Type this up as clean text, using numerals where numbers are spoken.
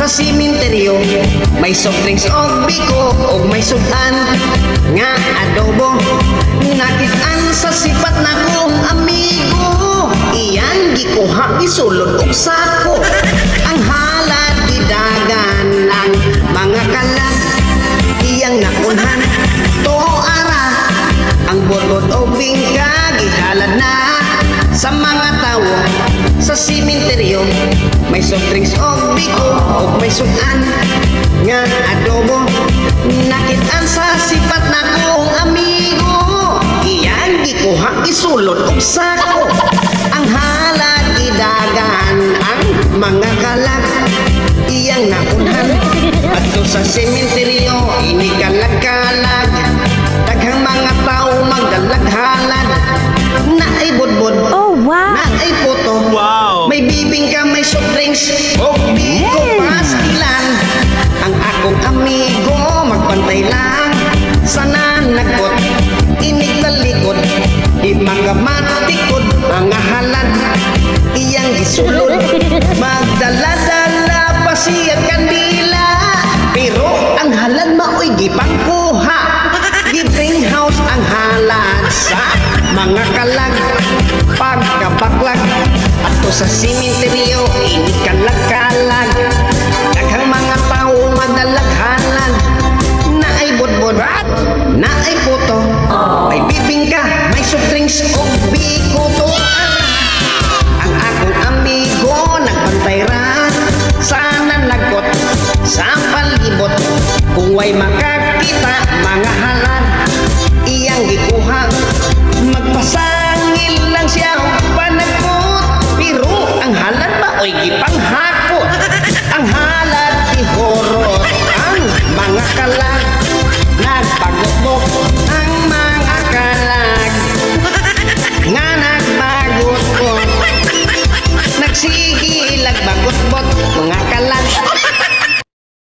simenteryo may soft drinks og biko og may sudan nga adobo. Nakit-an sa sipat na kong amigo, iyang gikuha gisulod og sako. Ang halad gidagan ang mga kalag, iyang nakunhan toho ara. Ang botod o bingka gihalad na sa mga tawo sa simenteryo may soft drinks og biko og may sudan nga adobo. Nakit-an sa sipat na kong amigo, iyang gikuha isulod og sako. Ang halad gidagan ang mga kalag, iyang nakunhan adto sa simenteryo ini kalag-kalag. Daghang mga tao magdalag-halad, naay budbud, Oh, wow! naay puto, Wow! may bibingka, may soft drinks o biko pastilan. Ang akong amigo magpantay lang sa nanakot, inig talikod, di mga matikod, mga halad iyang gisulod. Magdala-dala pa siya kandila, pero ang halad maoy gipangkuha. Gibring house ang halad sa mga kalag. Pagkabaklag ato sa simenteryo ini kalag-kalag. Daghang mga tao magdalag-halad, naay budbud, naay puto, may bibingka, may soft drinks og biko to. Ang akong amigo nagbantay ra sa nanlagot sa palibot. Kung way makakita mga halad iyang gikuha, magpasangil lang siya og panagot, pero ang halad ba oy gipang